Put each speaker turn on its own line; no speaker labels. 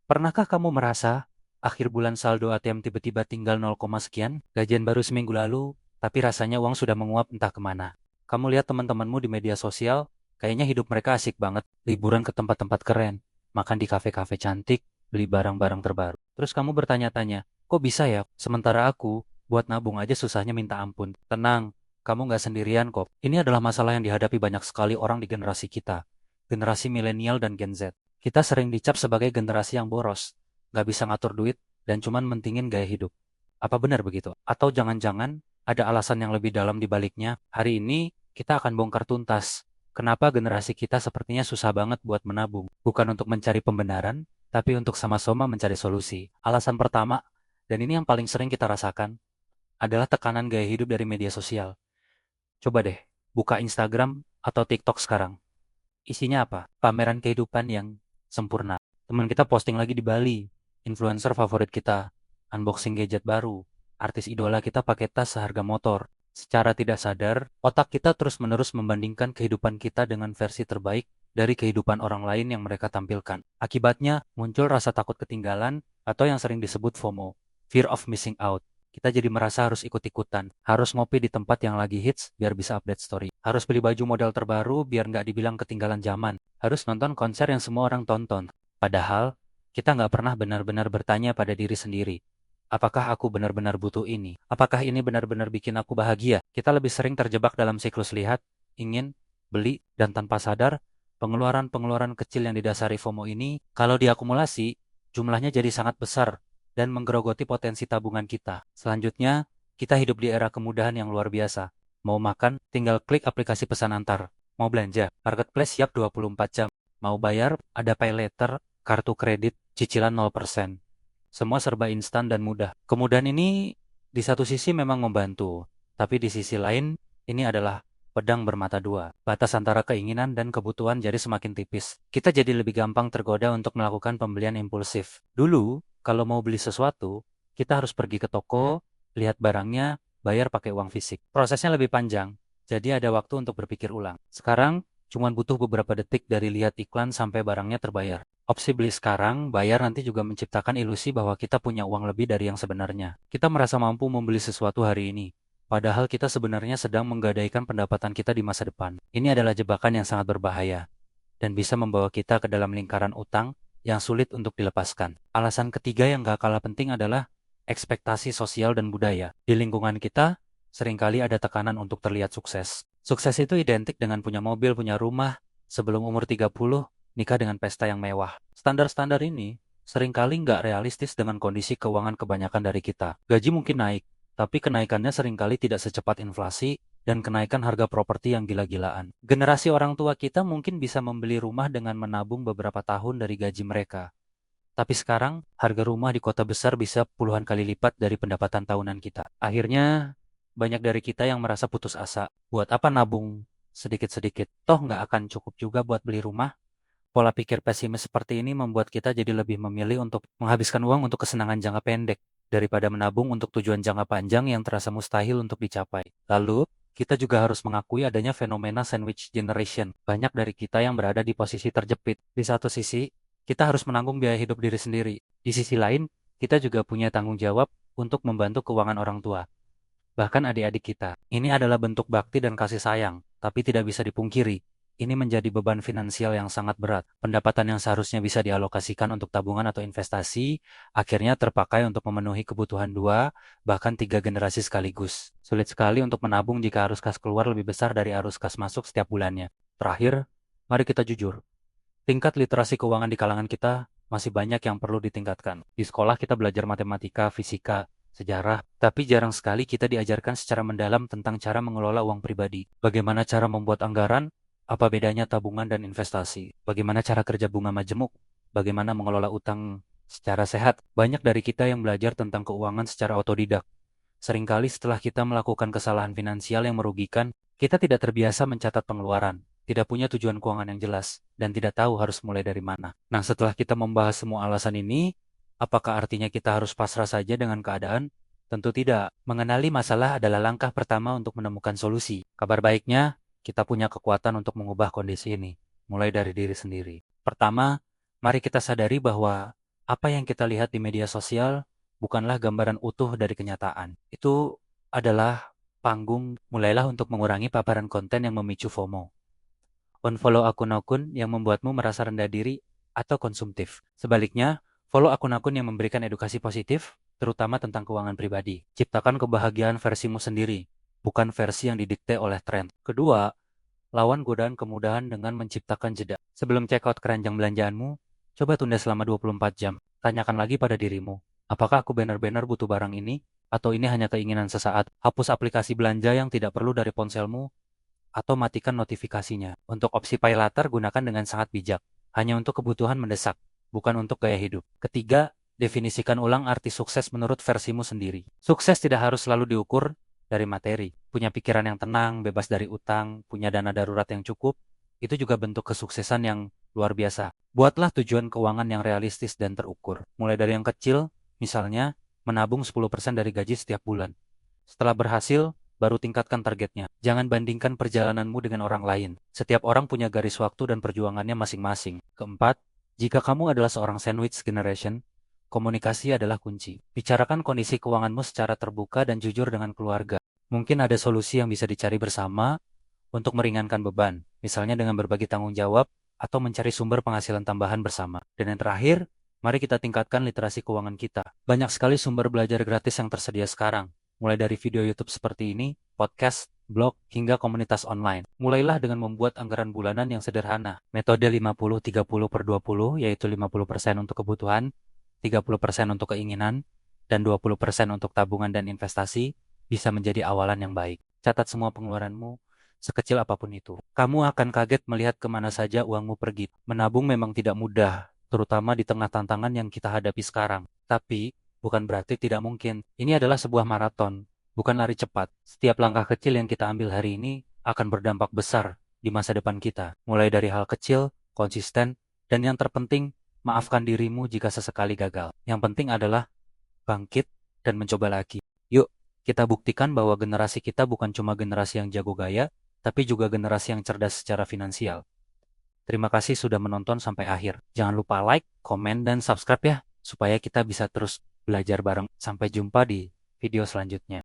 Pernahkah kamu merasa akhir bulan saldo ATM tiba-tiba tinggal 0, sekian, gajian baru seminggu lalu, tapi rasanya uang sudah menguap entah kemana? Kamu lihat teman-temanmu di media sosial, kayaknya hidup mereka asik banget, liburan ke tempat-tempat keren, makan di kafe-kafe cantik, beli barang-barang terbaru. Terus kamu bertanya-tanya, kok bisa ya? Sementara aku, buat nabung aja susahnya minta ampun. Tenang, kamu nggak sendirian kok. Ini adalah masalah yang dihadapi banyak sekali orang di generasi kita, generasi milenial dan Gen Z. Kita sering dicap sebagai generasi yang boros, nggak bisa ngatur duit, dan cuman mentingin gaya hidup. Apa benar begitu? Atau jangan-jangan ada alasan yang lebih dalam di baliknya? Hari ini kita akan bongkar tuntas. Kenapa generasi kita sepertinya susah banget buat menabung? Bukan untuk mencari pembenaran, tapi untuk sama-sama mencari solusi. Alasan pertama, dan ini yang paling sering kita rasakan, adalah tekanan gaya hidup dari media sosial. Coba deh, buka Instagram atau TikTok sekarang. Isinya apa? Pameran kehidupan yang sempurna. Teman kita posting lagi di Bali, influencer favorit kita, unboxing gadget baru, artis idola kita pakai tas seharga motor. Secara tidak sadar, otak kita terus-menerus membandingkan kehidupan kita dengan versi terbaik dari kehidupan orang lain yang mereka tampilkan. Akibatnya, muncul rasa takut ketinggalan atau yang sering disebut FOMO, fear of missing out. Kita jadi merasa harus ikut-ikutan, harus ngopi di tempat yang lagi hits biar bisa update story, harus beli baju model terbaru biar nggak dibilang ketinggalan zaman, harus nonton konser yang semua orang tonton. Padahal, kita nggak pernah benar-benar bertanya pada diri sendiri, apakah aku benar-benar butuh ini? Apakah ini benar-benar bikin aku bahagia? Kita lebih sering terjebak dalam siklus lihat, ingin, beli, dan tanpa sadar, pengeluaran-pengeluaran kecil yang didasari FOMO ini, kalau diakumulasi, jumlahnya jadi sangat besar dan menggerogoti potensi tabungan kita. Selanjutnya, kita hidup di era kemudahan yang luar biasa. Mau makan, tinggal klik aplikasi pesan antar. Mau belanja, marketplace siap 24 jam. Mau bayar, ada pay later, kartu kredit, cicilan 0%. Semua serba instan dan mudah. Kemudahan ini di satu sisi memang membantu, tapi di sisi lain ini adalah pedang bermata dua. Batas antara keinginan dan kebutuhan jadi semakin tipis. Kita jadi lebih gampang tergoda untuk melakukan pembelian impulsif. Dulu, kalau mau beli sesuatu, kita harus pergi ke toko, lihat barangnya, bayar pakai uang fisik. Prosesnya lebih panjang, jadi ada waktu untuk berpikir ulang. Sekarang, cuma butuh beberapa detik dari lihat iklan sampai barangnya terbayar. Opsi beli sekarang, bayar nanti juga menciptakan ilusi bahwa kita punya uang lebih dari yang sebenarnya. Kita merasa mampu membeli sesuatu hari ini, padahal kita sebenarnya sedang menggadaikan pendapatan kita di masa depan. Ini adalah jebakan yang sangat berbahaya dan bisa membawa kita ke dalam lingkaran utang yang sulit untuk dilepaskan. Alasan ketiga yang gak kalah penting adalah ekspektasi sosial dan budaya. Di lingkungan kita, seringkali ada tekanan untuk terlihat sukses. Sukses itu identik dengan punya mobil, punya rumah, sebelum umur 30, nikah dengan pesta yang mewah. Standar-standar ini seringkali nggak realistis dengan kondisi keuangan kebanyakan dari kita. Gaji mungkin naik, tapi kenaikannya seringkali tidak secepat inflasi dan kenaikan harga properti yang gila-gilaan. Generasi orang tua kita mungkin bisa membeli rumah dengan menabung beberapa tahun dari gaji mereka. Tapi sekarang, harga rumah di kota besar bisa puluhan kali lipat dari pendapatan tahunan kita. Akhirnya, banyak dari kita yang merasa putus asa. Buat apa nabung sedikit-sedikit? Toh nggak akan cukup juga buat beli rumah. Pola pikir pesimis seperti ini membuat kita jadi lebih memilih untuk menghabiskan uang untuk kesenangan jangka pendek daripada menabung untuk tujuan jangka panjang yang terasa mustahil untuk dicapai. Lalu, kita juga harus mengakui adanya fenomena sandwich generation. Banyak dari kita yang berada di posisi terjepit. Di satu sisi, kita harus menanggung biaya hidup diri sendiri. Di sisi lain, kita juga punya tanggung jawab untuk membantu keuangan orang tua, bahkan adik-adik kita. Ini adalah bentuk bakti dan kasih sayang, tapi tidak bisa dipungkiri. Ini menjadi beban finansial yang sangat berat. Pendapatan yang seharusnya bisa dialokasikan untuk tabungan atau investasi, akhirnya terpakai untuk memenuhi kebutuhan dua, bahkan tiga generasi sekaligus. Sulit sekali untuk menabung jika arus kas keluar lebih besar dari arus kas masuk setiap bulannya. Terakhir, mari kita jujur. Tingkat literasi keuangan di kalangan kita masih banyak yang perlu ditingkatkan. Di sekolah kita belajar matematika, fisika, sejarah, tapi jarang sekali kita diajarkan secara mendalam tentang cara mengelola uang pribadi. Bagaimana cara membuat anggaran, apa bedanya tabungan dan investasi, bagaimana cara kerja bunga majemuk, bagaimana mengelola utang secara sehat. Banyak dari kita yang belajar tentang keuangan secara otodidak. Seringkali setelah kita melakukan kesalahan finansial yang merugikan, kita tidak terbiasa mencatat pengeluaran, tidak punya tujuan keuangan yang jelas, dan tidak tahu harus mulai dari mana. Nah, setelah kita membahas semua alasan ini, apakah artinya kita harus pasrah saja dengan keadaan? Tentu tidak. Mengenali masalah adalah langkah pertama untuk menemukan solusi. Kabar baiknya, kita punya kekuatan untuk mengubah kondisi ini, mulai dari diri sendiri. Pertama, mari kita sadari bahwa Apa yang kita lihat di media sosial bukanlah gambaran utuh dari kenyataan. Itu adalah panggung. Mulailah untuk mengurangi paparan konten yang memicu FOMO. Unfollow akun-akun yang membuatmu merasa rendah diri atau konsumtif. Sebaliknya, follow akun-akun yang memberikan edukasi positif, terutama tentang keuangan pribadi. Ciptakan kebahagiaan versimu sendiri, bukan versi yang didikte oleh tren. Kedua, lawan godaan kemudahan dengan menciptakan jeda. Sebelum check out keranjang belanjaanmu, coba tunda selama 24 jam. Tanyakan lagi pada dirimu, apakah aku benar-benar butuh barang ini? Atau ini hanya keinginan sesaat? Hapus aplikasi belanja yang tidak perlu dari ponselmu atau matikan notifikasinya. Untuk opsi pay later gunakan dengan sangat bijak, hanya untuk kebutuhan mendesak, bukan untuk gaya hidup. Ketiga, definisikan ulang arti sukses menurut versimu sendiri. Sukses tidak harus selalu diukur dari materi. Punya pikiran yang tenang, bebas dari utang, punya dana darurat yang cukup, itu juga bentuk kesuksesan yang luar biasa. Buatlah tujuan keuangan yang realistis dan terukur. Mulai dari yang kecil, misalnya menabung 10% dari gaji setiap bulan. Setelah berhasil, baru tingkatkan targetnya. Jangan bandingkan perjalananmu dengan orang lain. Setiap orang punya garis waktu dan perjuangannya masing-masing. Keempat, jika kamu adalah seorang sandwich generation, komunikasi adalah kunci. Bicarakan kondisi keuanganmu secara terbuka dan jujur dengan keluarga. Mungkin ada solusi yang bisa dicari bersama untuk meringankan beban, misalnya dengan berbagi tanggung jawab atau mencari sumber penghasilan tambahan bersama. Dan yang terakhir, mari kita tingkatkan literasi keuangan kita. Banyak sekali sumber belajar gratis yang tersedia sekarang, mulai dari video YouTube seperti ini, podcast, blog, hingga komunitas online. Mulailah dengan membuat anggaran bulanan yang sederhana. Metode 50-30/20, yaitu 50% untuk kebutuhan, 30% untuk keinginan, dan 20% untuk tabungan dan investasi, bisa menjadi awalan yang baik. Catat semua pengeluaranmu, sekecil apapun itu. Kamu akan kaget melihat kemana saja uangmu pergi. Menabung memang tidak mudah, terutama di tengah tantangan yang kita hadapi sekarang. Tapi, bukan berarti tidak mungkin. Ini adalah sebuah maraton, bukan lari cepat. Setiap langkah kecil yang kita ambil hari ini akan berdampak besar di masa depan kita. Mulai dari hal kecil, konsisten, dan yang terpenting, maafkan dirimu jika sesekali gagal. Yang penting adalah bangkit dan mencoba lagi. Yuk, kita buktikan bahwa generasi kita bukan cuma generasi yang jago gaya, tapi juga generasi yang cerdas secara finansial. Terima kasih sudah menonton sampai akhir. Jangan lupa like, komen, dan subscribe ya, supaya kita bisa terus belajar bareng. Sampai jumpa di video selanjutnya.